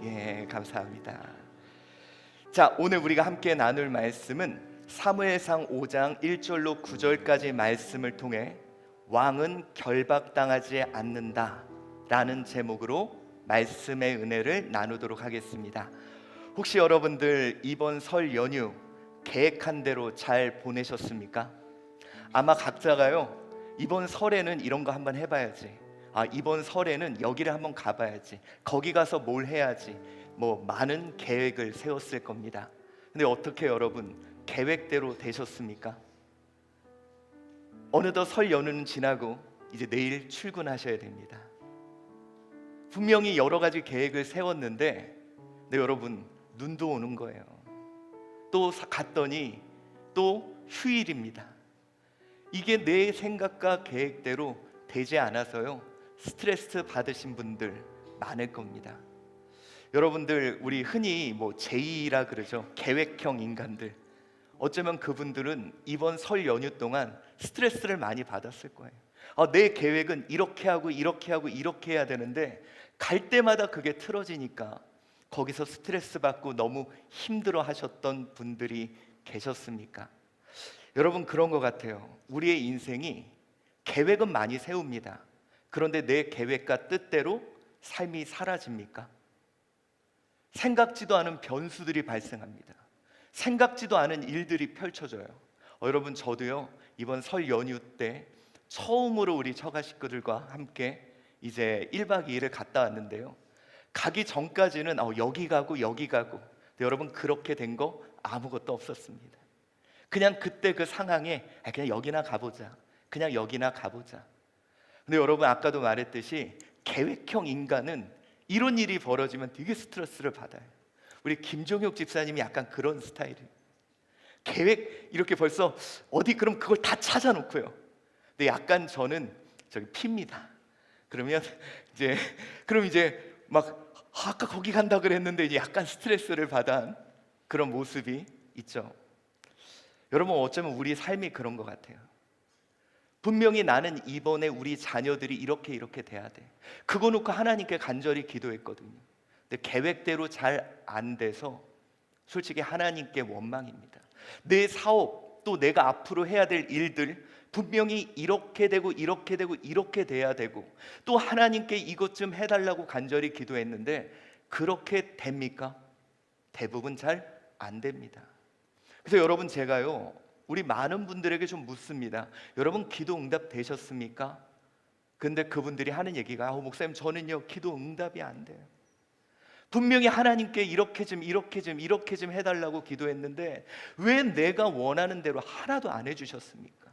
예, 감사합니다. 자, 오늘 우리가 함께 나눌 말씀은 사무엘상 5장 1절로 9절까지 말씀을 통해 왕은 결박당하지 않는다 라는 제목으로 말씀의 은혜를 나누도록 하겠습니다. 혹시 여러분들 이번 설 연휴 계획한 대로 잘 보내셨습니까? 아마 각자가요, 이번 설에는 이런 거 한번 해봐야지, 이번 설에는 여기를 한번 가봐야지, 거기 가서 뭘 해야지, 뭐 많은 계획을 세웠을 겁니다. 근데 어떻게 여러분 계획대로 되셨습니까? 어느덧 설 연휴는 지나고 이제 내일 출근하셔야 됩니다. 분명히 여러 가지 계획을 세웠는데 여러분 눈도 오는 거예요. 또 갔더니 또 휴일입니다. 이게 내 생각과 계획대로 되지 않아서요, 스트레스 받으신 분들 많을 겁니다. 여러분들, 우리 흔히 제2라 그러죠. 계획형 인간들. 어쩌면 그분들은 이번 설 연휴 동안 스트레스를 많이 받았을 거예요. 내 계획은 이렇게 하고 이렇게 하고 이렇게 해야 되는데 갈 때마다 그게 틀어지니까 거기서 스트레스 받고 너무 힘들어 하셨던 분들이 계셨습니까? 여러분, 그런 것 같아요. 우리의 인생이 계획은 많이 세웁니다. 그런데 내 계획과 뜻대로 삶이 사라집니까? 생각지도 않은 변수들이 발생합니다. 생각지도 않은 일들이 펼쳐져요. 여러분, 저도요, 이번 설 연휴 때 처음으로 우리 처가 식구들과 함께 이제 1박 2일을 갔다 왔는데요, 가기 전까지는 여기 가고 여기 가고, 근데 여러분 그렇게 된 거 아무것도 없었습니다. 그냥 그때 그 상황에 그냥 여기나 가보자, 그냥 여기나 가보자. 근데 여러분, 아까도 말했듯이 계획형 인간은 이런 일이 벌어지면 되게 스트레스를 받아요. 우리 김종혁 집사님이 약간 그런 스타일이에요. 계획 이렇게 벌써 어디 그럼 그걸 다 찾아놓고요. 근데 약간 저는 저기 핍니다. 그러면 이제 막 아까 거기 간다 그랬는데 이제 약간 스트레스를 받은 그런 모습이 있죠. 여러분, 어쩌면 우리 삶이 그런 것 같아요. 분명히 나는 이번에 우리 자녀들이 이렇게 돼야 돼, 그거 놓고 하나님께 간절히 기도했거든요. 근데 계획대로 잘 안 돼서 솔직히 하나님께 원망입니다. 내 사업, 또 내가 앞으로 해야 될 일들 분명히 이렇게 되고 이렇게 되고 이렇게 돼야 되고, 또 하나님께 이것 좀 해달라고 간절히 기도했는데 그렇게 됩니까? 대부분 잘 안 됩니다. 그래서 여러분, 제가요, 우리 많은 분들에게 좀 묻습니다. 여러분, 기도 응답 되셨습니까? 근데 그분들이 하는 얘기가 목사님, 저는요 기도 응답이 안 돼요. 분명히 하나님께 이렇게 좀 해달라고 기도했는데 왜 내가 원하는 대로 하나도 안 해주셨습니까?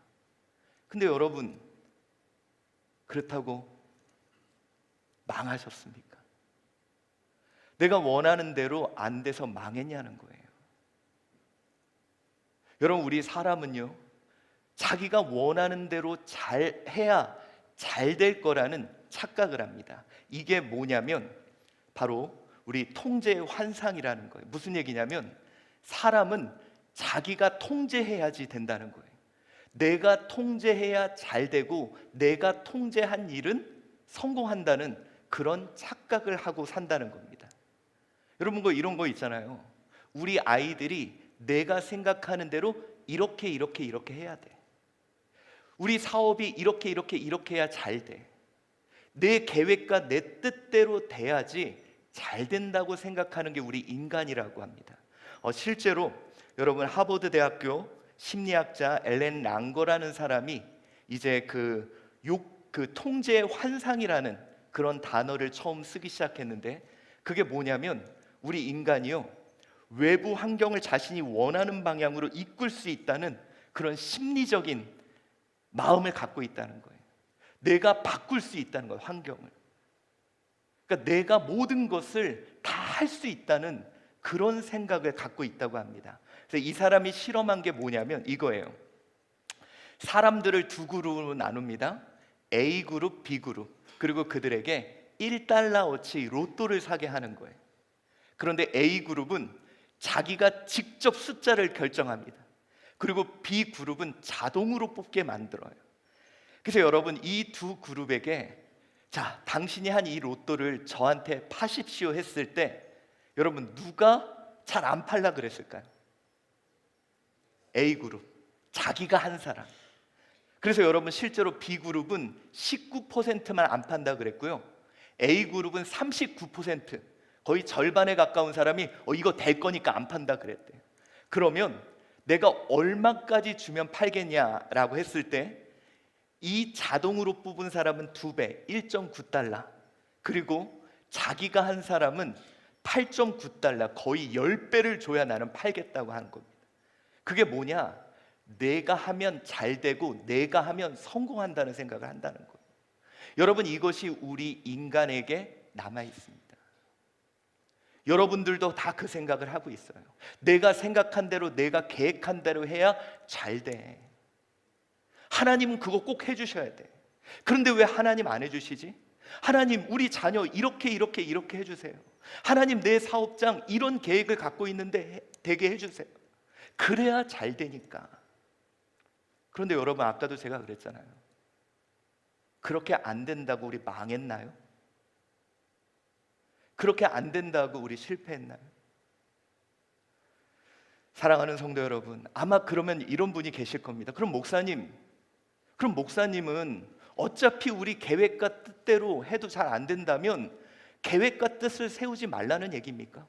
근데 여러분, 그렇다고 망하셨습니까? 내가 원하는 대로 안 돼서 망했냐는 거예요. 여러분, 우리 사람은요, 자기가 원하는 대로 잘 해야 잘 될 거라는 착각을 합니다. 이게 뭐냐면 바로 우리 통제의 환상이라는 거예요. 무슨 얘기냐면 사람은 자기가 통제해야지 된다는 거예요. 내가 통제해야 잘 되고 내가 통제한 일은 성공한다는 그런 착각을 하고 산다는 겁니다. 여러분, 이런 거 있잖아요. 우리 아이들이 내가 생각하는 대로 이렇게 해야 돼. 우리 사업이 이렇게 해야 잘 돼. 내 계획과 내 뜻대로 돼야지 잘 된다고 생각하는 게 우리 인간이라고 합니다. 실제로 여러분, 하버드 대학교 심리학자 엘렌 랑거라는 사람이 이제 그 통제의 환상이라는 그런 단어를 처음 쓰기 시작했는데, 그게 뭐냐면 우리 인간이요, 외부 환경을 자신이 원하는 방향으로 이끌 수 있다는 그런 심리적인 마음을 갖고 있다는 거예요. 내가 바꿀 수 있다는 거예요, 환경을. 그러니까 내가 모든 것을 다 할 수 있다는 그런 생각을 갖고 있다고 합니다. 그래서 이 사람이 실험한 게 뭐냐면 이거예요. 사람들을 두 그룹으로 나눕니다. A그룹, B그룹. 그리고 그들에게 1달러어치 로또를 사게 하는 거예요. 그런데 A그룹은 자기가 직접 숫자를 결정합니다. 그리고 B그룹은 자동으로 뽑게 만들어요. 그래서 여러분, 이 두 그룹에게 자, 당신이 한 이 로또를 저한테 파십시오 했을 때 여러분 누가 잘 안 팔라 그랬을까요? A그룹, 자기가 한 사람. 그래서 여러분 실제로 B그룹은 19%만 안 판다 그랬고요, A그룹은 39%, 거의 절반에 가까운 사람이 이거 될 거니까 안 판다 그랬대요. 그러면 내가 얼마까지 주면 팔겠냐라고 했을 때 이 자동으로 뽑은 사람은 2배, 1.9달러, 그리고 자기가 한 사람은 8.9달러, 거의 10배를 줘야 나는 팔겠다고 하는 겁니다. 그게 뭐냐? 내가 하면 잘 되고 내가 하면 성공한다는 생각을 한다는 거예요. 여러분, 이것이 우리 인간에게 남아 있습니다. 여러분들도 다 그 생각을 하고 있어요. 내가 생각한 대로, 내가 계획한 대로 해야 잘 돼. 하나님은 그거 꼭 해주셔야 돼. 그런데 왜 하나님 안 해주시지? 하나님, 우리 자녀 이렇게 해주세요. 하나님, 내 사업장 이런 계획을 갖고 있는데 되게 해주세요. 그래야 잘 되니까. 그런데 여러분, 아까도 제가 그랬잖아요. 그렇게 안 된다고 우리 망했나요? 그렇게 안 된다고 우리 실패했나요? 사랑하는 성도 여러분, 아마 그러면 이런 분이 계실 겁니다. 그럼 목사님은 어차피 우리 계획과 뜻대로 해도 잘 안 된다면 계획과 뜻을 세우지 말라는 얘기입니까?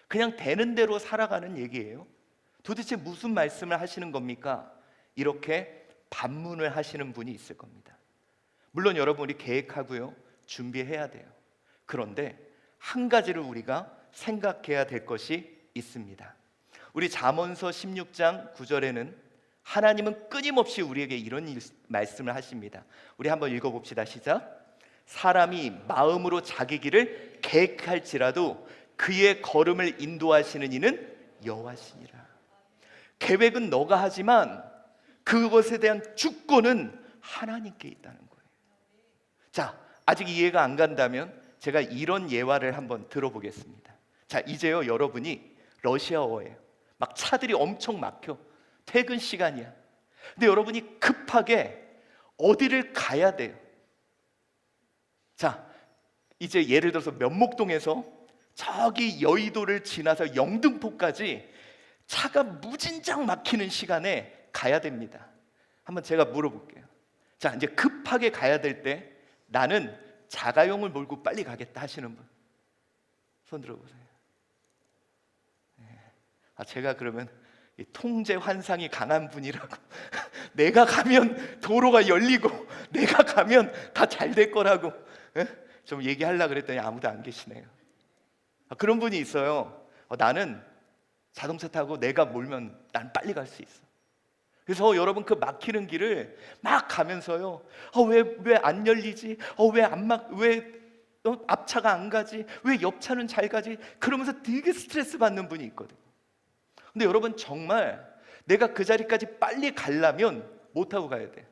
그냥 되는 대로 살아가는 얘기예요? 도대체 무슨 말씀을 하시는 겁니까? 이렇게 반문을 하시는 분이 있을 겁니다. 물론 여러분, 우리 계획하고요, 준비해야 돼요. 그런데 한 가지를 우리가 생각해야 될 것이 있습니다. 우리 잠언서 16장 9절에는 하나님은 끊임없이 우리에게 이런 말씀을 하십니다. 우리 한번 읽어봅시다. 시작. 사람이 마음으로 자기 길을 계획할지라도 그의 걸음을 인도하시는 이는 여호와시니라. 계획은 너가 하지만 그것에 대한 주권은 하나님께 있다는 거예요. 자, 아직 이해가 안 간다면 제가 이런 예화를 한번 들어보겠습니다. 자, 이제요, 여러분이 러시아어예요. 막 차들이 엄청 막혀. 퇴근 시간이야. 근데 여러분이 급하게 어디를 가야 돼요. 자, 이제 예를 들어서 면목동에서 저기 여의도를 지나서 영등포까지 차가 무진장 막히는 시간에 가야 됩니다. 한번 제가 물어볼게요. 자, 이제 급하게 가야 될 때 나는 자가용을 몰고 빨리 가겠다 하시는 분 손 들어보세요. 제가 그러면 통제 환상이 강한 분이라고 내가 가면 도로가 열리고 내가 가면 다 잘 될 거라고 좀 얘기하려고 그랬더니 아무도 안 계시네요. 그런 분이 있어요. 나는 자동차 타고 내가 몰면 난 빨리 갈 수 있어. 그래서 여러분, 그 막히는 길을 막 가면서요, 왜 안 열리지? 왜 앞차가 안 가지? 왜 옆차는 잘 가지? 그러면서 되게 스트레스 받는 분이 있거든요. 근데 여러분, 정말 내가 그 자리까지 빨리 가려면 뭐 타고 가야 돼?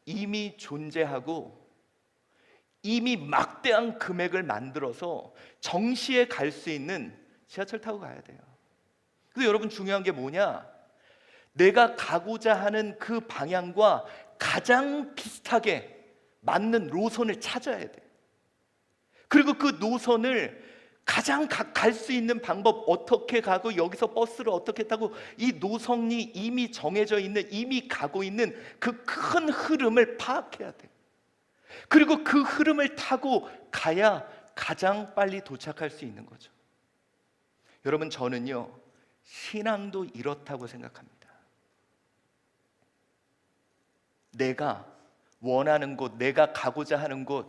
이미 존재하고 이미 막대한 금액을 만들어서 정시에 갈 수 있는 지하철 타고 가야 돼요. 근데 여러분, 중요한 게 뭐냐? 내가 가고자 하는 그 방향과 가장 비슷하게 맞는 노선을 찾아야 돼. 그리고 그 노선을 가장 갈 수 있는 방법, 어떻게 가고 여기서 버스를 어떻게 타고, 이 노선이 이미 정해져 있는, 이미 가고 있는 그 큰 흐름을 파악해야 돼. 그리고 그 흐름을 타고 가야 가장 빨리 도착할 수 있는 거죠. 여러분, 저는요, 신앙도 이렇다고 생각합니다. 내가 원하는 곳, 내가 가고자 하는 곳,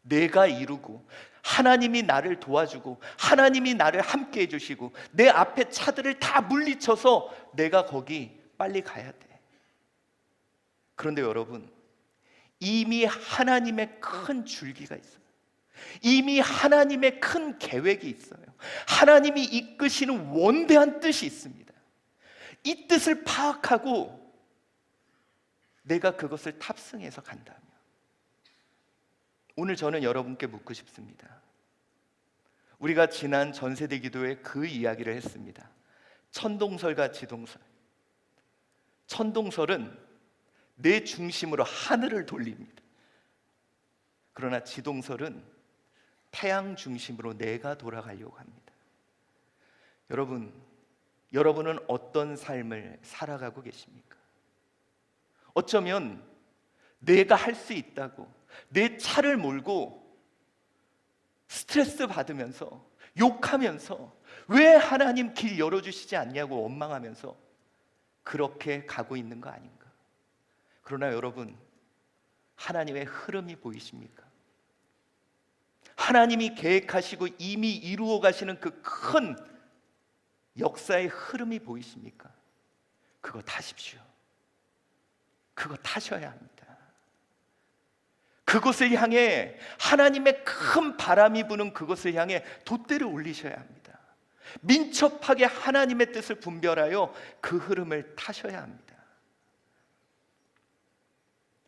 내가 이루고 하나님이 나를 도와주고 하나님이 나를 함께 해주시고 내 앞에 차들을 다 물리쳐서 내가 거기 빨리 가야 돼. 그런데 여러분, 이미 하나님의 큰 줄기가 있어요. 이미 하나님의 큰 계획이 있어요. 하나님이 이끄시는 원대한 뜻이 있습니다. 이 뜻을 파악하고 내가 그것을 탑승해서 간다면, 오늘 저는 여러분께 묻고 싶습니다. 우리가 지난 전세대 기도에 그 이야기를 했습니다. 천동설과 지동설. 천동설은 내 중심으로 하늘을 돌립니다. 그러나 지동설은 태양 중심으로 내가 돌아가려고 합니다. 여러분은 어떤 삶을 살아가고 계십니까? 어쩌면 내가 할 수 있다고 내 차를 몰고 스트레스 받으면서 욕하면서 왜 하나님 길 열어주시지 않냐고 원망하면서 그렇게 가고 있는 거 아닌가? 그러나 여러분, 하나님의 흐름이 보이십니까? 하나님이 계획하시고 이미 이루어 가시는 그 큰 역사의 흐름이 보이십니까? 그거 타십시오. 그거 타셔야 합니다. 그곳을 향해, 하나님의 큰 바람이 부는 그곳을 향해 돛대를 올리셔야 합니다. 민첩하게 하나님의 뜻을 분별하여 그 흐름을 타셔야 합니다.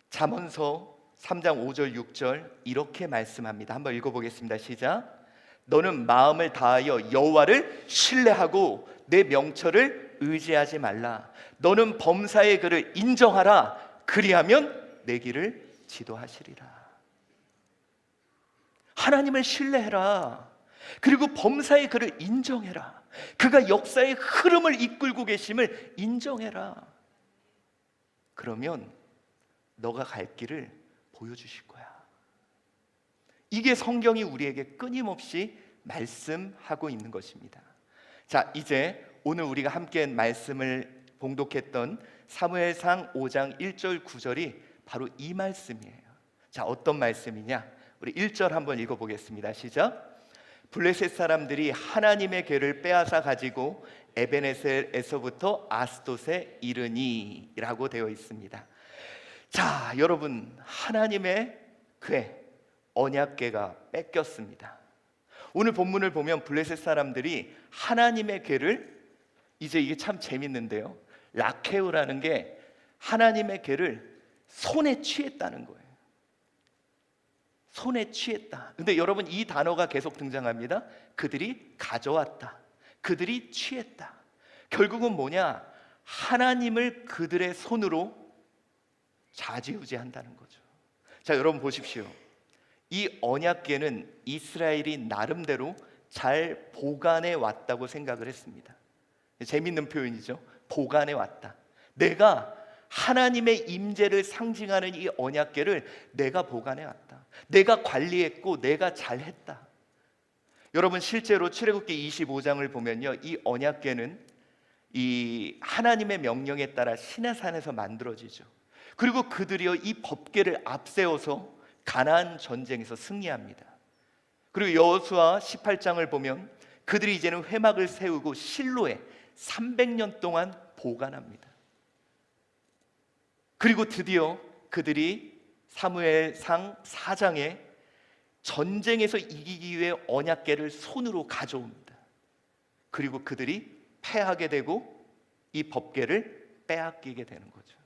잠언서 3장 5절 6절 이렇게 말씀합니다. 한번 읽어보겠습니다. 시작. 너는 마음을 다하여 여호와를 신뢰하고 내 명철을 의지하지 말라. 너는 범사의 그를 인정하라. 그리하면 내 길을 지도하시리라. 하나님을 신뢰해라. 그리고 범사의 그를 인정해라. 그가 역사의 흐름을 이끌고 계심을 인정해라. 그러면 너가 갈 길을 보여주실 거야. 이게 성경이 우리에게 끊임없이 말씀하고 있는 것입니다. 자, 이제 오늘 우리가 함께 말씀을 봉독했던 사무엘상 5장 1절 9절이 바로 이 말씀이에요. 자, 어떤 말씀이냐? 우리 1절 한번 읽어보겠습니다. 시작. 블레셋 사람들이 하나님의 궤를 빼앗아 가지고 에베네셀에서부터 아스돗에 이르니 라고 되어 있습니다. 자, 여러분, 하나님의 궤, 언약궤가 뺏겼습니다. 오늘 본문을 보면 블레셋 사람들이 하나님의 궤를, 이제 이게 참 재밌는데요, 라케우라는 게 하나님의 궤를 손에 취했다는 거예요. 손에 취했다. 근데 여러분, 이 단어가 계속 등장합니다. 그들이 가져왔다. 그들이 취했다. 결국은 뭐냐? 하나님을 그들의 손으로 좌지우지한다는 거죠. 자, 여러분 보십시오. 이 언약궤는 이스라엘이 나름대로 잘 보관해 왔다고 생각을 했습니다. 재밌는 표현이죠. 보관해 왔다. 내가 하나님의 임재를 상징하는 이 언약궤를 내가 보관해 왔다. 내가 관리했고 내가 잘했다. 여러분, 실제로 출애굽기 25장을 보면요, 이 언약궤는 이 하나님의 명령에 따라 시내산에서 만들어지죠. 그리고 그들이요, 이 법궤를 앞세워서 가나안 전쟁에서 승리합니다. 그리고 여호수아 18장을 보면 그들이 이제는 회막을 세우고 실로에 300년 동안 보관합니다. 그리고 드디어 그들이 사무엘상 4장에 전쟁에서 이기기 위해 언약궤를 손으로 가져옵니다. 그리고 그들이 패하게 되고 이 법궤를 빼앗기게 되는 거죠.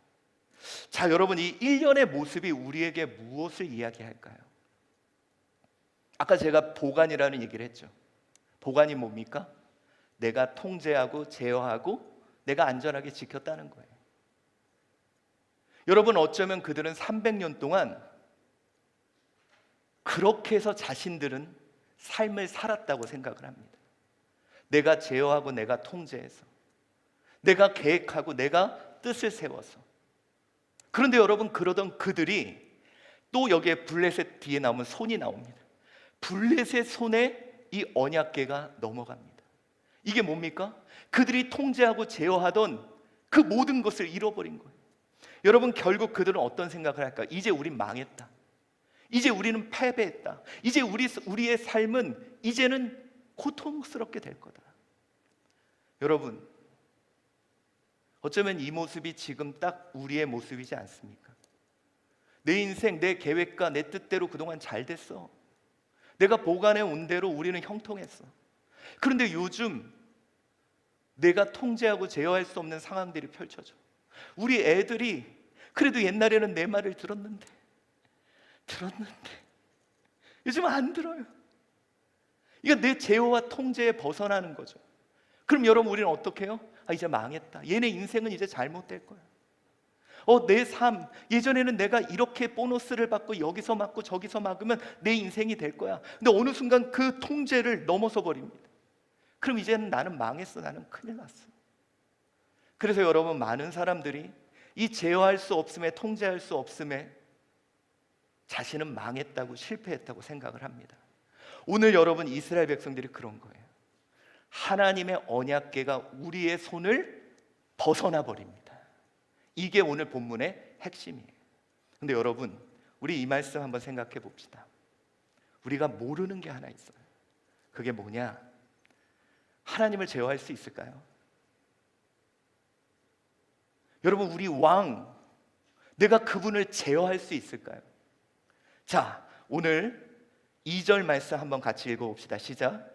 자, 여러분, 이 일련의 모습이 우리에게 무엇을 이야기할까요? 아까 제가 보관이라는 얘기를 했죠. 보관이 뭡니까? 내가 통제하고 제어하고 내가 안전하게 지켰다는 거예요. 여러분, 어쩌면 그들은 300년 동안 그렇게 해서 자신들은 삶을 살았다고 생각을 합니다. 내가 제어하고 내가 통제해서, 내가 계획하고 내가 뜻을 세워서. 그런데 여러분, 그러던 그들이 또 여기에 블레셋 뒤에 나오면 손이 나옵니다. 블레셋 손에 이 언약궤가 넘어갑니다. 이게 뭡니까? 그들이 통제하고 제어하던 그 모든 것을 잃어버린 거예요. 여러분, 결국 그들은 어떤 생각을 할까? 이제 우린 망했다. 이제 우리는 패배했다. 이제 우리의 삶은 이제는 고통스럽게 될 거다. 여러분, 어쩌면 이 모습이 지금 딱 우리의 모습이지 않습니까? 내 인생, 내 계획과 내 뜻대로 그동안 잘 됐어. 내가 보관해 온 대로 우리는 형통했어. 그런데 요즘 내가 통제하고 제어할 수 없는 상황들이 펼쳐져. 우리 애들이 그래도 옛날에는 내 말을 들었는데 요즘 안 들어요. 이거 내 제어와 통제에 벗어나는 거죠. 그럼 여러분, 우리는 어떻게 해요? 이제 망했다. 얘네 인생은 이제 잘못될 거야. 내 삶, 예전에는 내가 이렇게 보너스를 받고 여기서 맞고 저기서 막으면 내 인생이 될 거야. 근데 어느 순간 그 통제를 넘어서 버립니다. 그럼 이제는 나는 망했어. 나는 큰일 났어. 그래서 여러분, 많은 사람들이 이 제어할 수 없음에, 통제할 수 없음에 자신은 망했다고, 실패했다고 생각을 합니다. 오늘 여러분, 이스라엘 백성들이 그런 거예요. 하나님의 언약궤가 우리의 손을 벗어나 버립니다. 이게 오늘 본문의 핵심이에요. 근데 여러분, 우리 이 말씀 한번 생각해 봅시다. 우리가 모르는 게 하나 있어요. 그게 뭐냐? 하나님을 제어할 수 있을까요? 여러분, 우리 왕, 내가 그분을 제어할 수 있을까요? 자, 오늘 2절 말씀 한번 같이 읽어봅시다. 시작.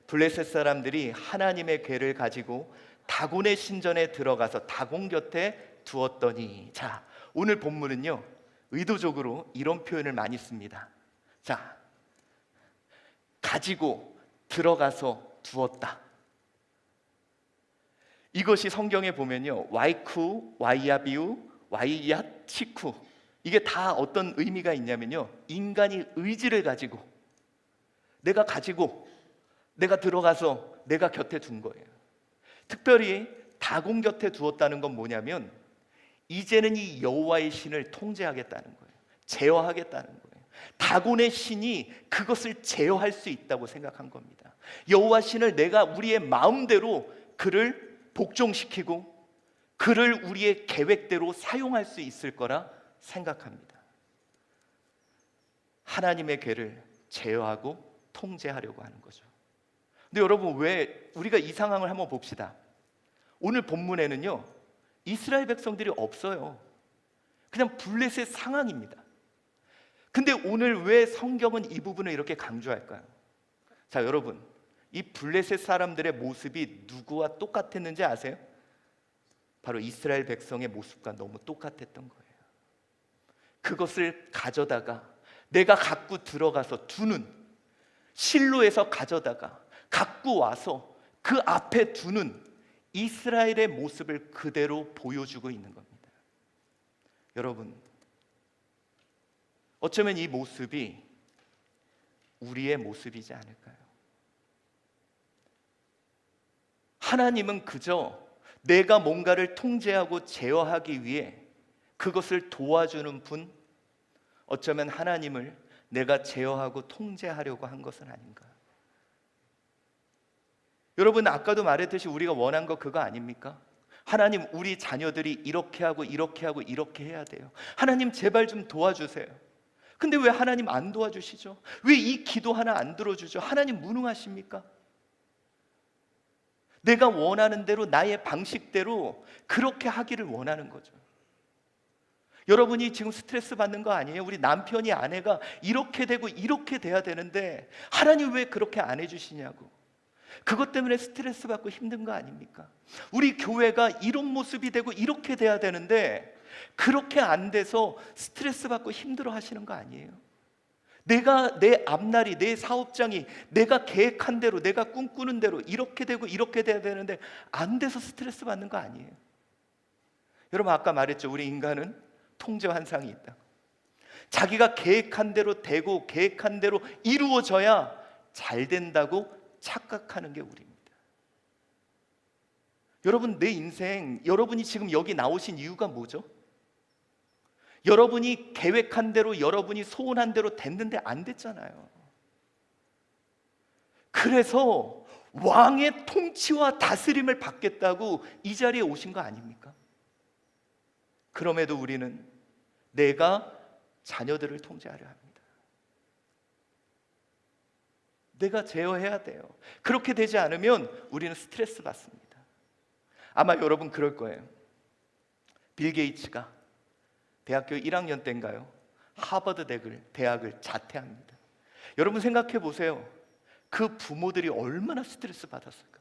블레셋 사람들이 하나님의 궤를 가지고 다곤의 신전에 들어가서 다곤 곁에 두었더니, 자, 오늘 본문은요, 의도적으로 이런 표현을 많이 씁니다. 자, 가지고 들어가서 두었다. 이것이 성경에 보면요, 와이쿠, 와이야비우, 와이야치쿠, 이게 다 어떤 의미가 있냐면요, 인간이 의지를 가지고 내가 들어가서 내가 곁에 둔 거예요. 특별히 다곤 곁에 두었다는 건 뭐냐면, 이제는 이 여호와의 신을 통제하겠다는 거예요. 제어하겠다는 거예요. 다곤의 신이 그것을 제어할 수 있다고 생각한 겁니다. 여호와 신을 내가 우리의 마음대로 그를 복종시키고 그를 우리의 계획대로 사용할 수 있을 거라 생각합니다. 하나님의 궤를 제어하고 통제하려고 하는 거죠. 근데 여러분, 왜 우리가 이 상황을 한번 봅시다. 오늘 본문에는요, 이스라엘 백성들이 없어요. 그냥 블레셋 상황입니다. 근데 오늘 왜 성경은 이 부분을 이렇게 강조할까요? 자, 여러분, 이 블레셋 사람들의 모습이 누구와 똑같았는지 아세요? 바로 이스라엘 백성의 모습과 너무 똑같았던 거예요. 그것을 가져다가 내가 갖고 들어가서 두는, 실로에서 가져다가 갖고 와서 그 앞에 두는 이스라엘의 모습을 그대로 보여주고 있는 겁니다. 여러분, 어쩌면 이 모습이 우리의 모습이지 않을까요? 하나님은 그저 내가 뭔가를 통제하고 제어하기 위해 그것을 도와주는 분, 어쩌면 하나님을 내가 제어하고 통제하려고 한 것은 아닌가. 여러분, 아까도 말했듯이 우리가 원한 거 그거 아닙니까? 하나님, 우리 자녀들이 이렇게 하고 이렇게 하고 이렇게 해야 돼요. 하나님, 제발 좀 도와주세요. 근데 왜 하나님 안 도와주시죠? 왜 이 기도 하나 안 들어주죠? 하나님 무능하십니까? 내가 원하는 대로, 나의 방식대로 그렇게 하기를 원하는 거죠. 여러분이 지금 스트레스 받는 거 아니에요? 우리 남편이, 아내가 이렇게 되고 이렇게 돼야 되는데 하나님 왜 그렇게 안 해주시냐고. 그것 때문에 스트레스 받고 힘든 거 아닙니까? 우리 교회가 이런 모습이 되고 이렇게 돼야 되는데 그렇게 안 돼서 스트레스 받고 힘들어 하시는 거 아니에요? 내가, 내 앞날이, 내 사업장이 내가 계획한 대로, 내가 꿈꾸는 대로 이렇게 되고 이렇게 돼야 되는데 안 돼서 스트레스 받는 거 아니에요? 여러분, 아까 말했죠. 우리 인간은 통제 환상이 있다. 자기가 계획한 대로 되고 계획한 대로 이루어져야 잘 된다고 착각하는 게 우리입니다. 여러분, 내 인생, 여러분이 지금 여기 나오신 이유가 뭐죠? 여러분이 계획한 대로, 여러분이 소원한 대로 됐는데 안 됐잖아요. 그래서 왕의 통치와 다스림을 받겠다고 이 자리에 오신 거 아닙니까? 그럼에도 우리는 내가 자녀들을 통제하려 합니다. 내가 제어해야 돼요. 그렇게 되지 않으면 우리는 스트레스 받습니다. 아마 여러분 그럴 거예요. 빌 게이츠가 대학교 1학년 때인가요? 하버드 대학을 자퇴합니다. 여러분 생각해 보세요. 그 부모들이 얼마나 스트레스 받았을까?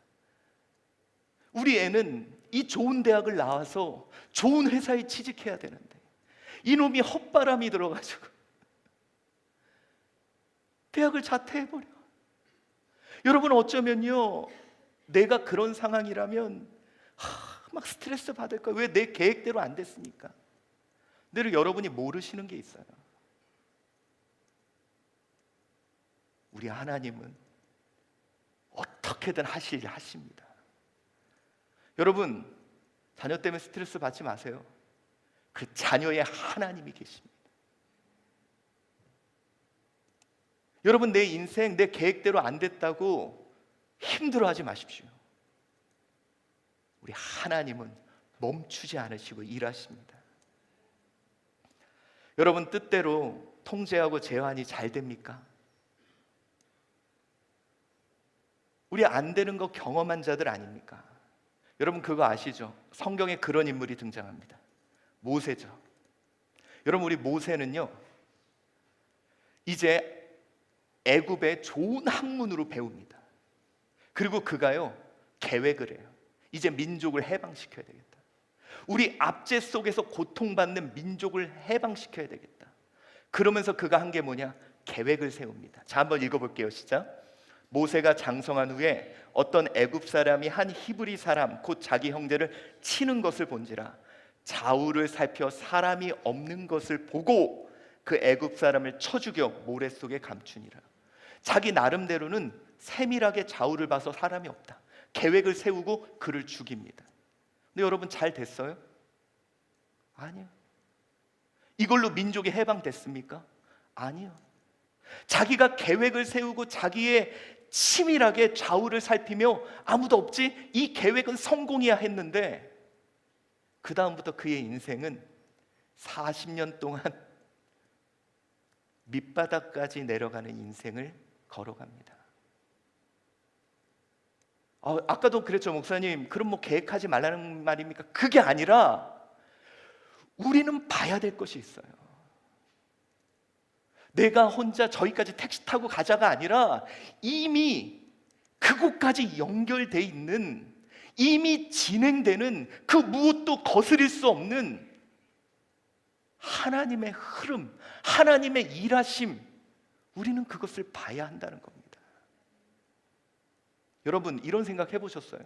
우리 애는 이 좋은 대학을 나와서 좋은 회사에 취직해야 되는데 이놈이 헛바람이 들어가지고 대학을 자퇴해버려. 여러분, 어쩌면요, 내가 그런 상황이라면 막 스트레스 받을 거야. 왜 내 계획대로 안 됐으니까. 근데 여러분이 모르시는 게 있어요. 우리 하나님은 어떻게든 하실 일 하십니다. 여러분, 자녀 때문에 스트레스 받지 마세요. 그 자녀의 하나님이 계십니다. 여러분, 내 인생, 내 계획대로 안 됐다고 힘들어하지 마십시오. 우리 하나님은 멈추지 않으시고 일하십니다. 여러분, 뜻대로 통제하고 제한이 잘 됩니까? 우리 안 되는 거 경험한 자들 아닙니까? 여러분, 그거 아시죠? 성경에 그런 인물이 등장합니다. 모세죠. 여러분, 우리 모세는요, 이제 애굽의 좋은 학문으로 배웁니다. 그리고 그가요, 계획을 해요. 이제 민족을 해방시켜야 되겠다. 우리 압제 속에서 고통받는 민족을 해방시켜야 되겠다. 그러면서 그가 한 게 뭐냐? 계획을 세웁니다. 자, 한번 읽어볼게요. 시작. 모세가 장성한 후에 어떤 애굽 사람이 한 히브리 사람 곧 자기 형제를 치는 것을 본지라. 좌우를 살펴 사람이 없는 것을 보고 그 애굽 사람을 쳐 죽여 모래 속에 감추니라. 자기 나름대로는 세밀하게 좌우를 봐서 사람이 없다. 계획을 세우고 그를 죽입니다. 근데 여러분, 잘 됐어요? 아니요. 이걸로 민족이 해방됐습니까? 아니요. 자기가 계획을 세우고 자기의 치밀하게 좌우를 살피며 아무도 없지? 이 계획은 성공이야 했는데 그 다음부터 그의 인생은 40년 동안 밑바닥까지 내려가는 인생을 걸어갑니다. 아까도 그랬죠, 목사님. 그럼 뭐 계획하지 말라는 말입니까? 그게 아니라 우리는 봐야 될 것이 있어요. 내가 혼자 저기까지 택시 타고 가자가 아니라 이미 그곳까지 연결돼 있는, 이미 진행되는 그 무엇도 거스릴 수 없는 하나님의 흐름, 하나님의 일하심, 우리는 그것을 봐야 한다는 겁니다. 여러분, 이런 생각 해보셨어요?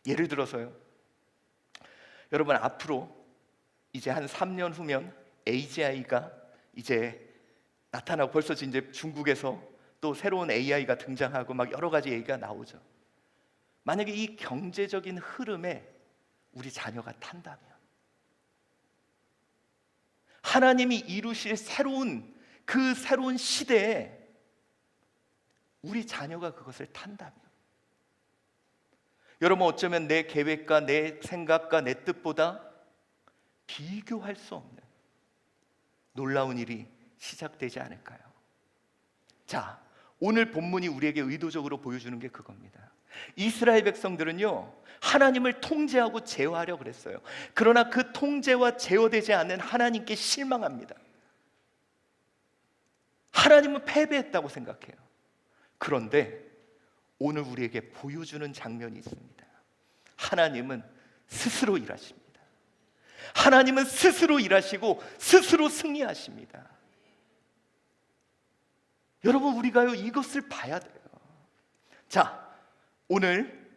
예를 들어서요, 여러분, 앞으로 이제 한 3년 후면 AGI가 이제 나타나고, 벌써 이제 중국에서 또 새로운 AI가 등장하고 막 여러 가지 얘기가 나오죠. 만약에 이 경제적인 흐름에 우리 자녀가 탄다면, 하나님이 이루실 그 새로운 시대에 우리 자녀가 그것을 탄다면, 여러분, 어쩌면 내 계획과 내 생각과 내 뜻보다 비교할 수 없는 놀라운 일이 시작되지 않을까요? 자, 오늘 본문이 우리에게 의도적으로 보여주는 게 그겁니다. 이스라엘 백성들은요, 하나님을 통제하고 제어하려고 그랬어요. 그러나 그 통제와 제어되지 않는 하나님께 실망합니다. 하나님은 패배했다고 생각해요. 그런데 오늘 우리에게 보여주는 장면이 있습니다. 하나님은 스스로 일하십니다. 하나님은 스스로 일하시고 스스로 승리하십니다. 여러분, 우리가요, 이것을 봐야 돼요. 자, 오늘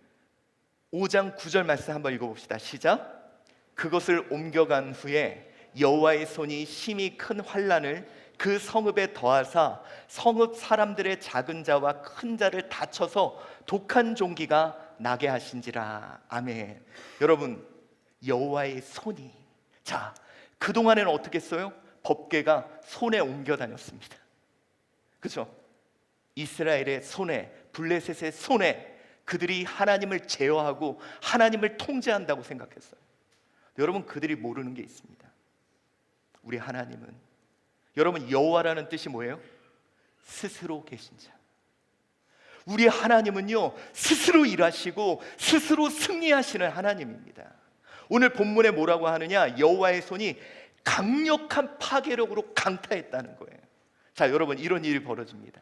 5장 9절 말씀 한번 읽어봅시다. 시작. 그것을 옮겨간 후에 여호와의 손이 심히 큰 환난을 그 성읍에 더하사 성읍 사람들의 작은 자와 큰 자를 다쳐서 독한 종기가 나게 하신지라. 아멘. 여러분, 여호와의 손이, 자, 그동안에는 어떻게 했어요? 법궤가 손에 옮겨 다녔습니다. 그렇죠? 이스라엘의 손에, 블레셋의 손에 그들이 하나님을 제어하고 하나님을 통제한다고 생각했어요. 여러분, 그들이 모르는 게 있습니다. 우리 하나님은, 여러분, 여호와라는 뜻이 뭐예요? 스스로 계신 자. 우리 하나님은요, 스스로 일하시고 스스로 승리하시는 하나님입니다. 오늘 본문에 뭐라고 하느냐? 여호와의 손이 강력한 파괴력으로 강타했다는 거예요. 자, 여러분, 이런 일이 벌어집니다.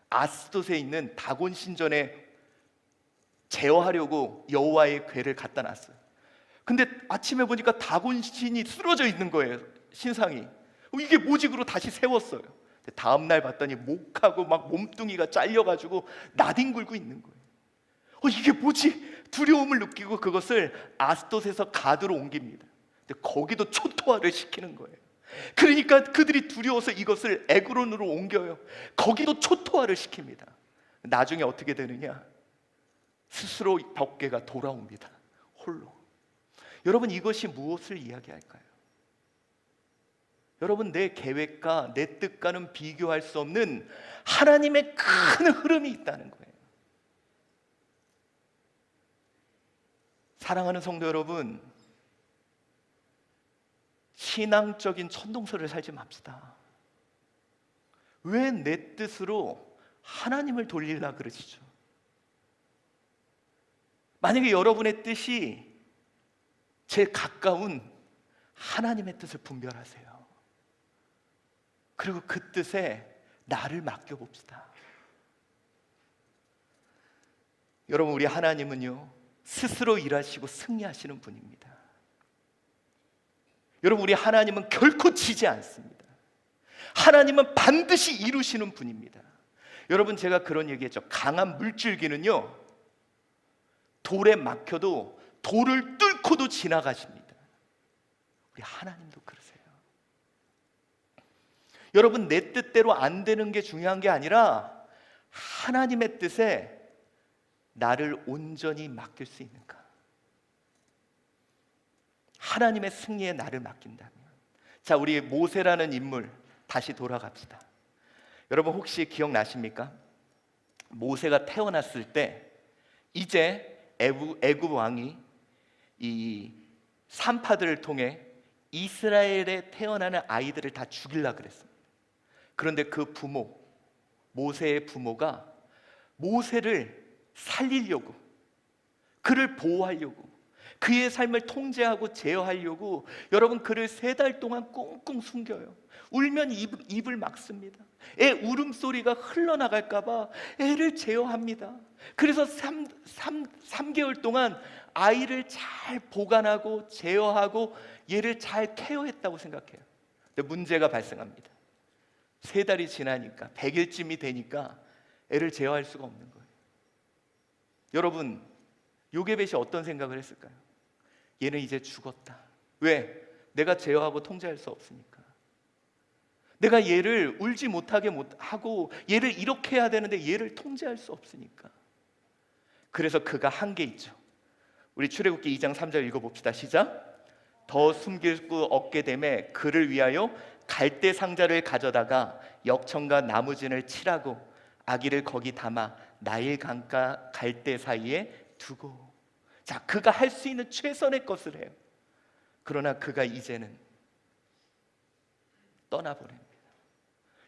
아스돗에 있는 다곤 신전에 제어하려고 여호와의 궤를 갖다 놨어요. 근데 아침에 보니까 다곤 신이 쓰러져 있는 거예요. 신상이. 이게 뭐지? 그러고 다시 세웠어요. 다음 날 봤더니 목하고 막 몸뚱이가 잘려가지고 나뒹굴고 있는 거예요. 이게 뭐지? 두려움을 느끼고 그것을 아스돗에서 가드로 옮깁니다. 근데 거기도 초토화를 시키는 거예요. 그러니까 그들이 두려워서 이것을 에그론으로 옮겨요. 거기도 초토화를 시킵니다. 나중에 어떻게 되느냐? 스스로 벽계가 돌아옵니다. 홀로. 여러분, 이것이 무엇을 이야기할까요? 여러분, 내 계획과 내 뜻과는 비교할 수 없는 하나님의 큰 흐름이 있다는 거예요. 사랑하는 성도 여러분, 신앙적인 천동설을 살지 맙시다. 왜 내 뜻으로 하나님을 돌리려 그러시죠? 만약에 여러분의 뜻이 제일 가까운 하나님의 뜻을 분별하세요. 그리고 그 뜻에 나를 맡겨봅시다. 여러분, 우리 하나님은요, 스스로 일하시고 승리하시는 분입니다. 여러분, 우리 하나님은 결코 지지 않습니다. 하나님은 반드시 이루시는 분입니다. 여러분, 제가 그런 얘기했죠. 강한 물줄기는요, 돌에 막혀도 돌을 뚫고도 지나가십니다. 우리 하나님도 그러세요. 여러분, 내 뜻대로 안 되는 게 중요한 게 아니라 하나님의 뜻에 나를 온전히 맡길 수 있는가? 하나님의 승리에 나를 맡긴다면. 자, 우리 모세라는 인물 다시 돌아갑시다. 여러분, 혹시 기억나십니까? 모세가 태어났을 때 이제 애굽 왕이 이 산파들을 통해 이스라엘에 태어나는 아이들을 다 죽이려고 그랬습니다. 그런데 그 부모, 모세의 부모가 모세를 살리려고, 그를 보호하려고, 그의 삶을 통제하고 제어하려고 여러분, 그를 3달 동안 꽁꽁 숨겨요. 울면 입을 막습니다. 애 울음소리가 흘러나갈까 봐 애를 제어합니다. 그래서 3개월 동안 아이를 잘 보관하고 제어하고 얘를 잘 케어했다고 생각해요. 근데 문제가 발생합니다. 3달이 지나니까 100일쯤이 되니까 애를 제어할 수가 없는 거예요. 여러분, 요게벳이 어떤 생각을 했을까요? 얘는 이제 죽었다. 왜? 내가 제어하고 통제할 수 없으니까. 내가 얘를 울지 못하게 하고 얘를 이렇게 해야 되는데 얘를 통제할 수 없으니까. 그래서 그가 한 게 있죠. 우리 출애굽기 2장 3절 읽어봅시다. 시작. 더 숨길 구 없게 되매 그를 위하여 갈대 상자를 가져다가 역청과 나무진을 칠하고 아기를 거기 담아 나일 강가 갈대 사이에 두고. 자, 그가 할 수 있는 최선의 것을 해요. 그러나 그가 이제는 떠나보냅니다.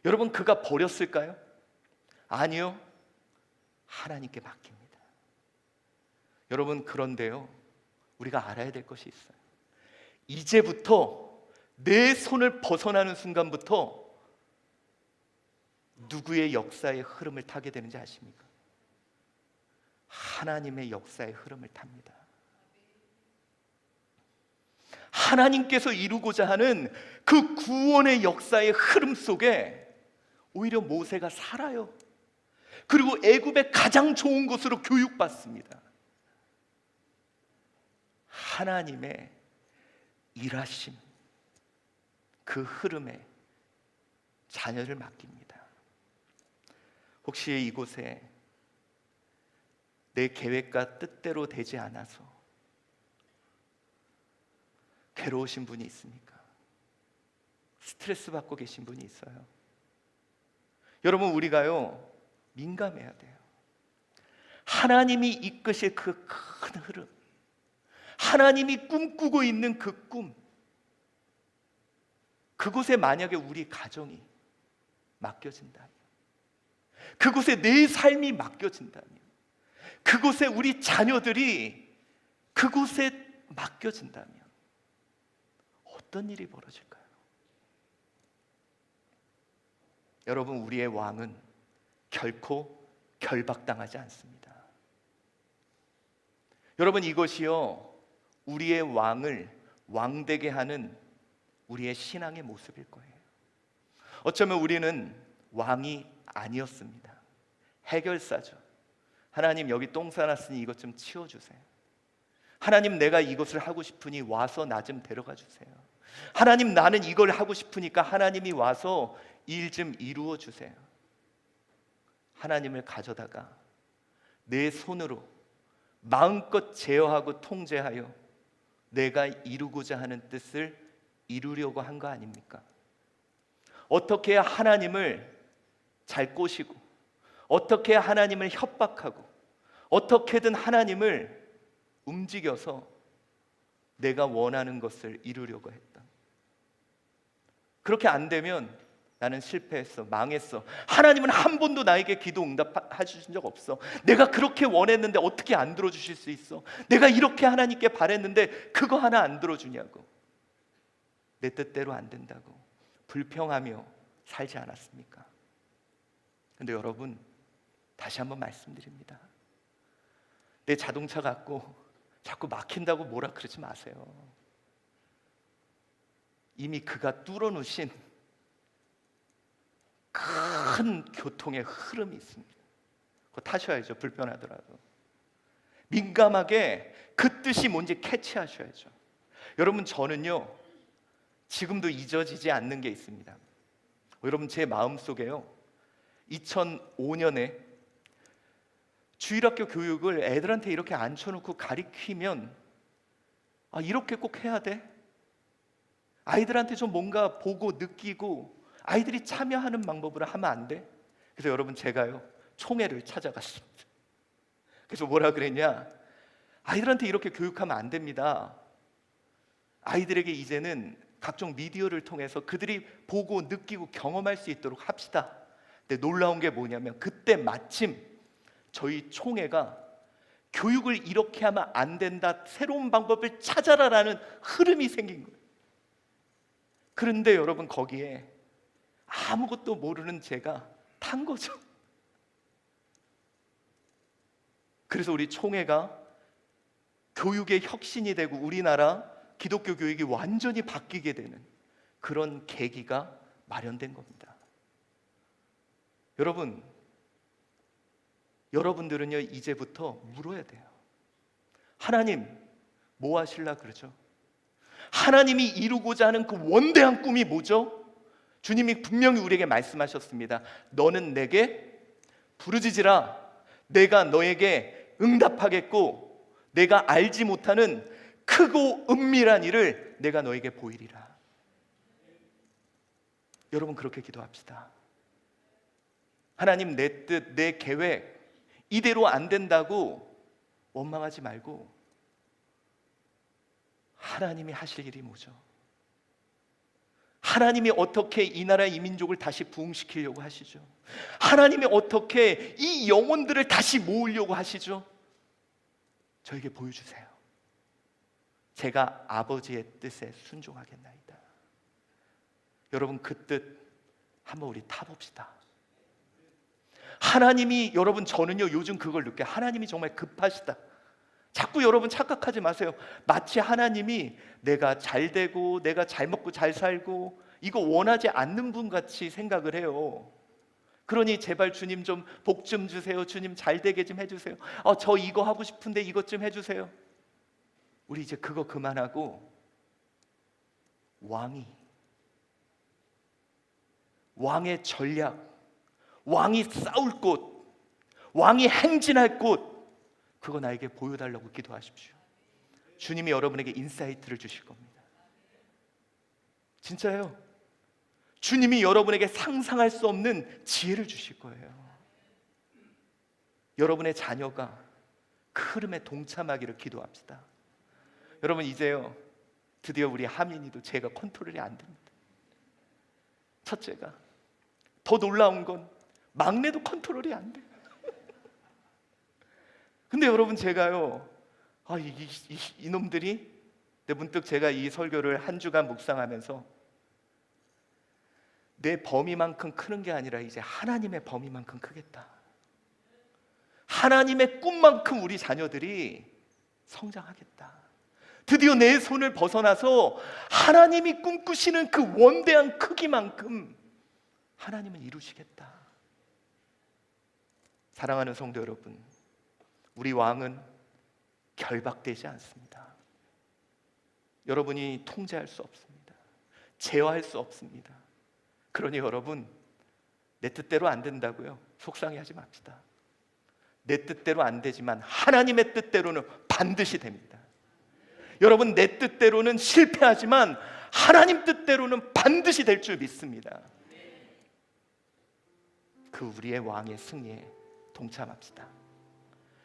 여러분, 그가 버렸을까요? 아니요. 하나님께 맡깁니다. 여러분, 그런데요, 우리가 알아야 될 것이 있어요. 이제부터 내 손을 벗어나는 순간부터 누구의 역사의 흐름을 타게 되는지 아십니까? 하나님의 역사의 흐름을 탑니다. 하나님께서 이루고자 하는 그 구원의 역사의 흐름 속에 오히려 모세가 살아요. 그리고 애굽의 가장 좋은 곳으로 교육받습니다. 하나님의 일하심, 그 흐름에 자녀를 맡깁니다. 혹시 이곳에 내 계획과 뜻대로 되지 않아서 괴로우신 분이 있습니까? 스트레스 받고 계신 분이 있어요? 여러분, 우리가요, 민감해야 돼요. 하나님이 이끄실 그 큰 흐름, 하나님이 꿈꾸고 있는 그 꿈, 그곳에 만약에 우리 가정이 맡겨진다면, 그곳에 내 삶이 맡겨진다면, 그곳에 우리 자녀들이 그곳에 맡겨진다면 어떤 일이 벌어질까요? 여러분, 우리의 왕은 결코 결박당하지 않습니다. 여러분, 이것이요, 우리의 왕을 왕되게 하는 우리의 신앙의 모습일 거예요. 어쩌면 우리는 왕이 아니었습니다. 해결사죠. 하나님, 여기 똥 싸놨으니 이것 좀 치워주세요. 하나님, 내가 이것을 하고 싶으니 와서 나 좀 데려가 주세요. 하나님, 나는 이걸 하고 싶으니까 하나님이 와서 일 좀 이루어 주세요. 하나님을 가져다가 내 손으로 마음껏 제어하고 통제하여 내가 이루고자 하는 뜻을 이루려고 한 거 아닙니까? 어떻게 하나님을 잘 꼬시고, 어떻게 하나님을 협박하고, 어떻게든 하나님을 움직여서 내가 원하는 것을 이루려고 했다. 그렇게 안 되면 나는 실패했어, 망했어. 하나님은 한 번도 나에게 기도 응답해 주신 적 없어. 내가 그렇게 원했는데 어떻게 안 들어주실 수 있어? 내가 이렇게 하나님께 바랬는데 그거 하나 안 들어주냐고. 내 뜻대로 안 된다고 불평하며 살지 않았습니까? 근데 여러분, 다시 한번 말씀드립니다. 내 자동차 갖고 자꾸 막힌다고 뭐라 그러지 마세요. 이미 그가 뚫어놓으신 큰 교통의 흐름이 있습니다. 그거 타셔야죠. 불편하더라도 민감하게 그 뜻이 뭔지 캐치하셔야죠. 여러분, 저는요 지금도 잊어지지 않는 게 있습니다. 여러분, 제 마음속에요 2005년에 주일학교 교육을 애들한테 이렇게 앉혀놓고 가리키면 이렇게 꼭 해야 돼? 아이들한테 좀 뭔가 보고 느끼고 아이들이 참여하는 방법으로 하면 안 돼? 그래서 여러분, 제가요 총회를 찾아갔습니다. 그래서 뭐라 그랬냐? 아이들한테 이렇게 교육하면 안 됩니다. 아이들에게 이제는 각종 미디어를 통해서 그들이 보고 느끼고 경험할 수 있도록 합시다. 근데 놀라운 게 뭐냐면 그때 마침 저희 총회가 교육을 이렇게 하면 안 된다, 새로운 방법을 찾아라라는 흐름이 생긴 거예요. 그런데 여러분, 거기에 아무것도 모르는 제가 탄 거죠. 그래서 우리 총회가 교육의 혁신이 되고 우리나라 기독교 교육이 완전히 바뀌게 되는 그런 계기가 마련된 겁니다. 여러분들은요 이제부터 물어야 돼요. 하나님, 뭐 하실라 그러죠? 하나님이 이루고자 하는 그 원대한 꿈이 뭐죠? 주님이 분명히 우리에게 말씀하셨습니다. 너는 내게 부르짖으라. 내가 너에게 응답하겠고 내가 알지 못하는 크고 은밀한 일을 내가 너에게 보이리라. 여러분, 그렇게 기도합시다. 하나님, 내 뜻, 내 계획 이대로 안 된다고 원망하지 말고 하나님이 하실 일이 뭐죠? 하나님이 어떻게 이 나라 이 민족을 다시 부흥시키려고 하시죠? 하나님이 어떻게 이 영혼들을 다시 모으려고 하시죠? 저에게 보여주세요. 제가 아버지의 뜻에 순종하겠나이다. 여러분, 그 뜻 한번 우리 타봅시다. 하나님이, 여러분, 저는요 요즘 그걸 느껴요. 하나님이 정말 급하시다. 자꾸 여러분 착각하지 마세요. 마치 하나님이 내가 잘 되고 내가 잘 먹고 잘 살고 이거 원하지 않는 분 같이 생각을 해요. 그러니 제발 주님 좀 복 좀 주세요. 주님 잘 되게 좀 해주세요. 저 이거 하고 싶은데 이것 좀 해주세요. 우리 이제 그거 그만하고 왕의 전략, 왕이 싸울 곳, 왕이 행진할 곳, 그거 나에게 보여달라고 기도하십시오. 주님이 여러분에게 인사이트를 주실 겁니다. 진짜예요. 주님이 여러분에게 상상할 수 없는 지혜를 주실 거예요. 여러분의 자녀가 그 흐름에 동참하기를 기도합시다. 여러분, 이제요 드디어 우리 하민이도 제가 컨트롤이 안 됩니다. 첫째가. 더 놀라운 건 막내도 컨트롤이 안 돼요. 근데 여러분, 제가요 이놈들이, 문득 제가 이 설교를 한 주간 묵상하면서 내 범위만큼 크는 게 아니라 이제 하나님의 범위만큼 크겠다. 하나님의 꿈만큼 우리 자녀들이 성장하겠다. 드디어 내 손을 벗어나서 하나님이 꿈꾸시는 그 원대한 크기만큼 하나님은 이루시겠다. 사랑하는 성도 여러분, 우리 왕은 결박되지 않습니다. 여러분이 통제할 수 없습니다. 제어할 수 없습니다. 그러니 여러분, 내 뜻대로 안 된다고요? 속상해하지 맙시다. 내 뜻대로 안 되지만 하나님의 뜻대로는 반드시 됩니다. 여러분, 내 뜻대로는 실패하지만 하나님 뜻대로는 반드시 될 줄 믿습니다. 그 우리의 왕의 승리에 동참합시다.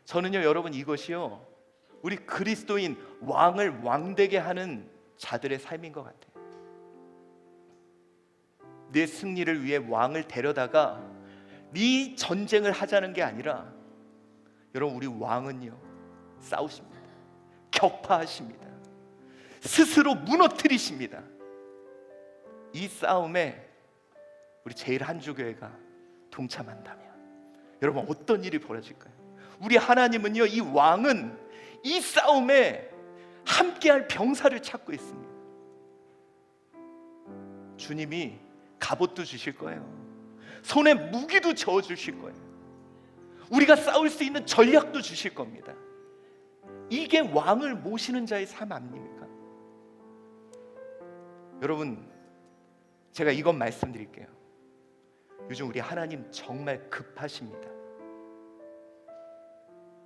저는요, 여러분, 이것이요, 우리 그리스도인 왕을 왕되게 하는 자들의 삶인 것 같아요. 내 승리를 위해 왕을 데려다가 네 전쟁을 하자는 게 아니라, 여러분, 우리 왕은요, 싸우십니다. 격파하십니다. 스스로 무너뜨리십니다. 이 싸움에 우리 제1한주교회가 동참한다면 여러분, 어떤 일이 벌어질까요? 우리 하나님은요, 이 왕은 이 싸움에 함께할 병사를 찾고 있습니다. 주님이 갑옷도 주실 거예요. 손에 무기도 저어 주실 거예요. 우리가 싸울 수 있는 전략도 주실 겁니다. 이게 왕을 모시는 자의 삶 아닙니까? 여러분, 제가 이것 말씀드릴게요. 요즘 우리 하나님 정말 급하십니다.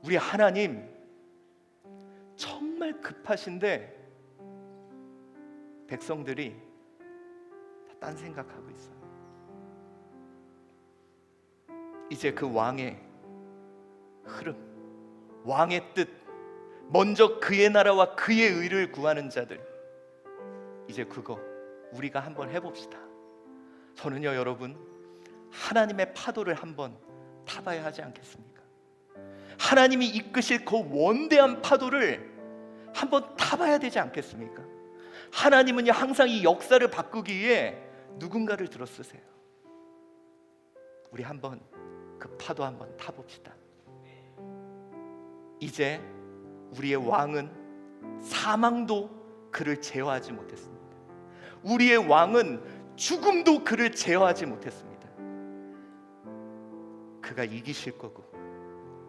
우리 하나님 정말 급하신데 백성들이 다 딴 생각하고 있어요. 이제 그 왕의 흐름, 왕의 뜻, 먼저 그의 나라와 그의 의를 구하는 자들, 이제 그거 우리가 한번 해봅시다. 저는요, 여러분, 하나님의 파도를 한번 타봐야 하지 않겠습니까? 하나님이 이끄실 그 원대한 파도를 한번 타봐야 되지 않겠습니까? 하나님은요, 항상 이 역사를 바꾸기 위해 누군가를 들어 쓰세요. 우리 한번 그 파도 한번 타봅시다. 이제 우리의 왕은 사망도 그를 제어하지 못했습니다. 우리의 왕은 죽음도 그를 제어하지 못했습니다. 그가 이기실 거고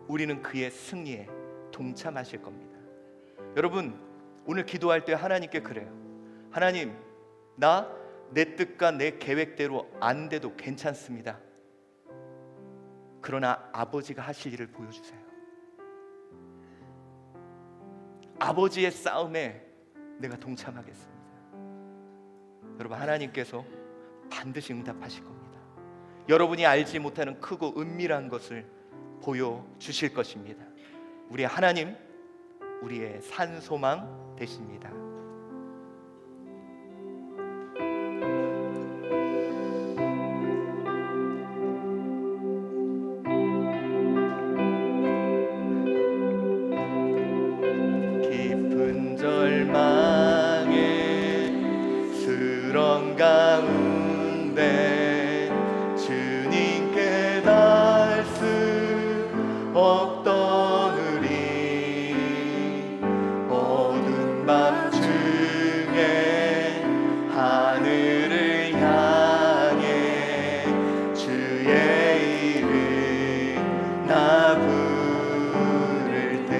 우리는 그의 승리에 동참하실 겁니다. 여러분, 오늘 기도할 때 하나님께 그래요. 하나님, 내 뜻과 내 계획대로 안 돼도 괜찮습니다. 그러나 아버지가 하실 일을 보여주세요. 아버지의 싸움에 내가 동참하겠습니다. 여러분, 하나님께서 반드시 응답하실 겁니다. 여러분이 알지 못하는 크고 은밀한 것을 보여주실 것입니다. 우리 하나님, 우리의 산소망 되십니다. 깊은 절망에 스런 가운데 주님께 닿을 수 없던 우리, 어두운 밤 중에 하늘을 향해 주의 이름 나 부를 때,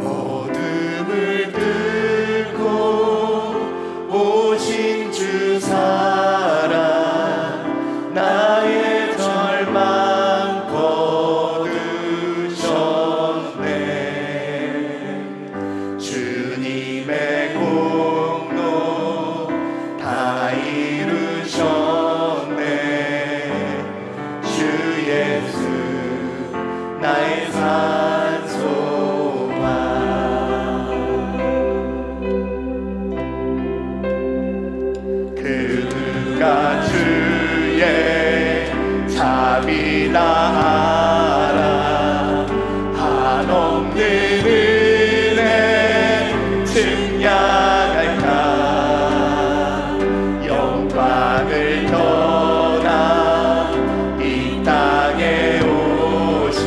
어둠을 뚫고 오신 주 사랑 나의 절망 거두셨네. 주님의 공로 다 이루셨네. 주 예수 나의 산소망. 그 누가 주의 자비다 알아 한없는 은혜 증량할까. 영광을 떠나 이 땅에 오신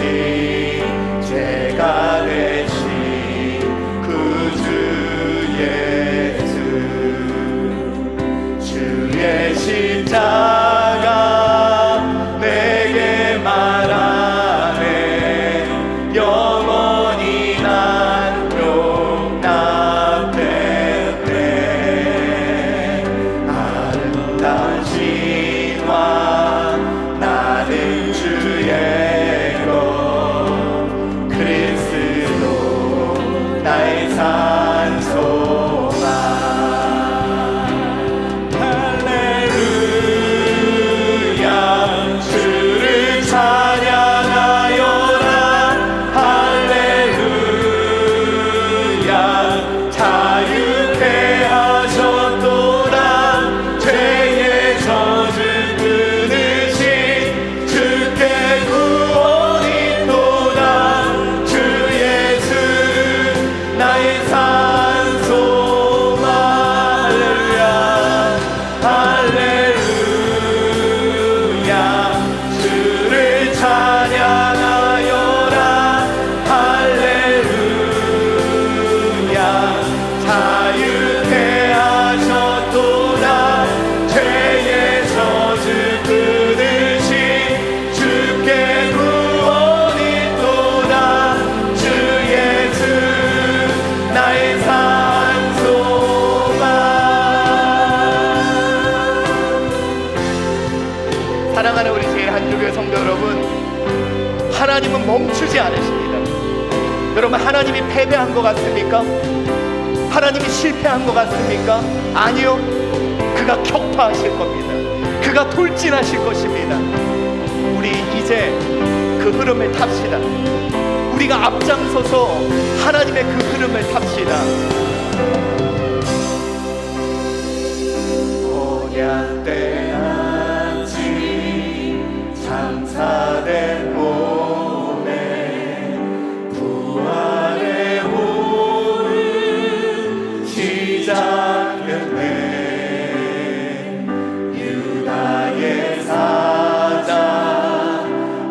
하나님은 멈추지 않으십니다. 여러분, 하나님이 패배한 것 같습니까? 하나님이 실패한 것 같습니까? 아니요, 그가 격파하실 겁니다. 그가 돌진하실 것입니다. 우리 이제 그 흐름을 탑시다. 우리가 앞장서서 하나님의 그 흐름을 탑시다. 언약된 아침 장사된 몸에 부활의 오는 시작됐네. 유다의 사자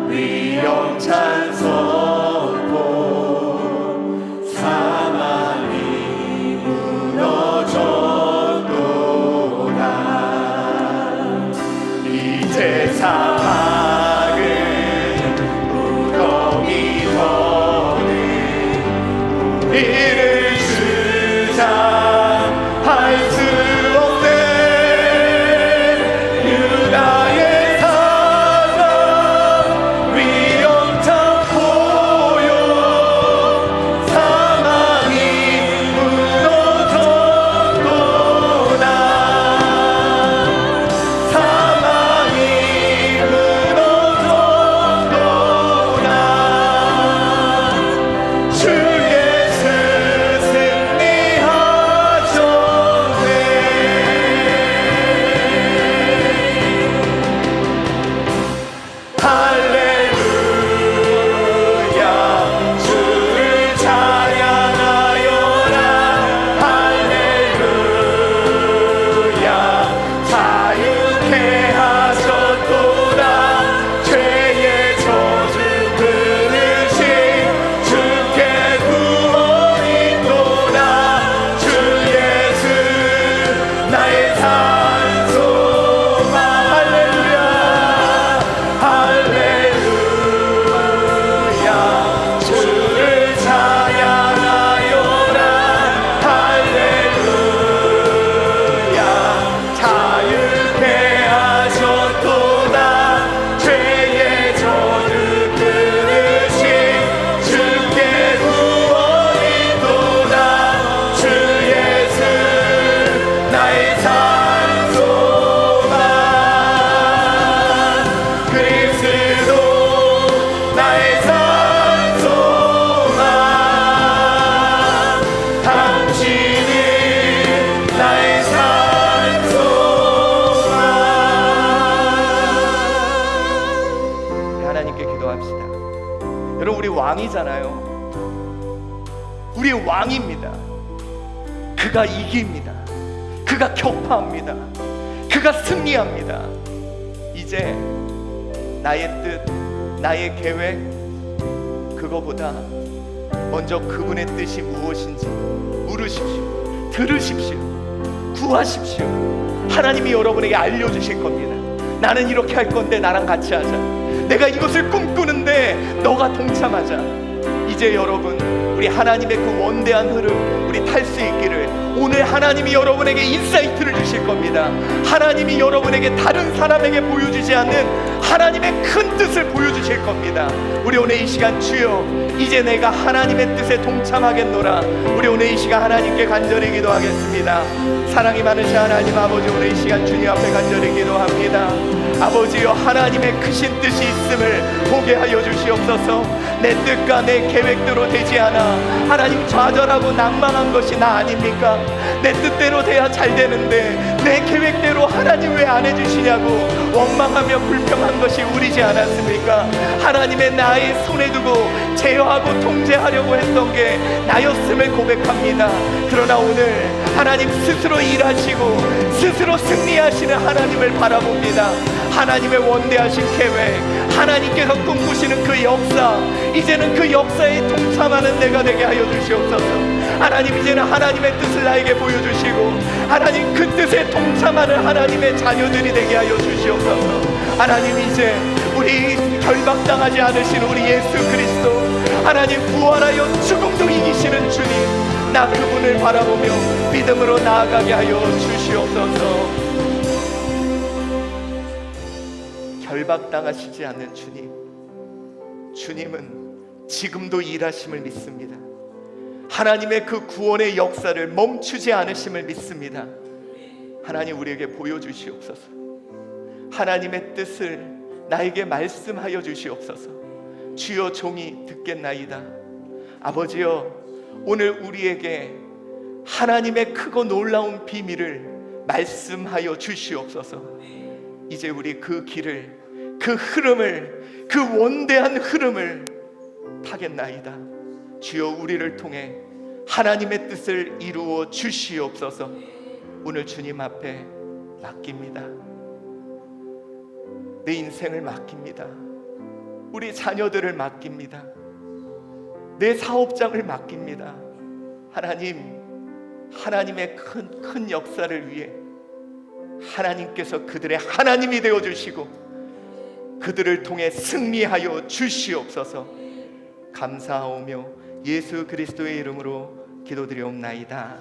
위엄찬 선포 사망이 무너졌도다. 이제 사막은 무덤이 더는 우리를 주장할 수 없네. 유다의 사자 위엄찬 포효 사망이 무너졌도다. 사망이 무너졌도다. 주 예수 승리하셨네. 할렐루야. 주를 찬양하여라. 할렐루야. 자유케 하셨도다. 죄의 저주 끊으신 주께 구원이 또다. 주 예수 나의 산소만. 할렐루야. 할렐루야. 주를 찬양하여라. 할렐루야. 자유케 하셨도다. 죄의 저주 끊으신 주께 구원이 또다. 주 예수 나의 산소만. 그리스도 나의 산소만. 당신은 나의 산소만. 하나님께 기도합시다. 여러분, 우리 왕이잖아요. 우리 왕입니다. 그가 이깁니다. 그가 격파합니다. 그가 승리합니다. 이제 나의 뜻, 나의 계획, 그거보다 먼저 그분의 뜻이 무엇인지 물으십시오. 들으십시오. 구하십시오. 하나님이 여러분에게 알려주실 겁니다. 나는 이렇게 할 건데 나랑 같이 하자. 내가 이것을 꿈꾸는데 너가 동참하자. 이제 여러분, 우리 하나님의 그 원대한 흐름 우리 탈 수 있기를 오늘 하나님이 여러분에게 인사이트를 주실 겁니다. 하나님이 여러분에게 다른 사람에게 보여주지 않는 하나님의 큰 뜻을 보여주실 겁니다. 우리 오늘 이 시간, 주여 이제 내가 하나님의 뜻에 동참하겠노라. 우리 오늘 이 시간 하나님께 간절히 기도하겠습니다. 사랑이 많으신 하나님 아버지, 오늘 이 시간 주님 앞에 간절히 기도합니다. 아버지여, 하나님의 크신 뜻이 있음을 보게 하여 주시옵소서. 내 뜻과 내 계획대로 되지 않아 하나님 좌절하고 낭망한 것이 나 아닙니까? 내 뜻대로 돼야 잘 되는데 내 계획대로 하나님 왜 안 해주시냐고 원망하며 불평한 것이 우리지 않았습니까? 하나님의 나의 손에 두고 제어하고 통제하려고 했던 게 나였음을 고백합니다. 그러나 오늘 하나님 스스로 일하시고 스스로 승리하시는 하나님을 바라봅니다. 하나님의 원대하신 계획, 하나님께서 꿈꾸시는 그 역사, 이제는 그 역사에 동참하는 내가 되게 하여 주시옵소서. 하나님, 이제는 하나님의 뜻을 나에게 보여주시고 하나님 그 뜻에 동참하는 하나님의 자녀들이 되게 하여 주시옵소서. 하나님, 이제 우리 결박당하지 않으신 우리 예수 그리스도, 하나님 부활하여 죽음도 이기시는 주님, 나 그분을 바라보며 믿음으로 나아가게 하여 주시옵소서. 결박당하시지 않는 주님, 주님은 지금도 일하심을 믿습니다. 하나님의 그 구원의 역사를 멈추지 않으심을 믿습니다. 하나님, 우리에게 보여주시옵소서. 하나님의 뜻을 나에게 말씀하여 주시옵소서. 주여, 종이 듣겠나이다. 아버지여, 오늘 우리에게 하나님의 크고 놀라운 비밀을 말씀하여 주시옵소서. 이제 우리 그 길을, 그 흐름을, 그 원대한 흐름을 타겠나이다. 주여, 우리를 통해 하나님의 뜻을 이루어 주시옵소서. 오늘 주님 앞에 맡깁니다. 내 인생을 맡깁니다. 우리 자녀들을 맡깁니다. 내 사업장을 맡깁니다. 하나님, 하나님의 큰 역사를 위해 하나님께서 그들의 하나님이 되어주시고 그들을 통해 승리하여 주시옵소서. 감사하오며 예수 그리스도의 이름으로 기도드리옵나이다.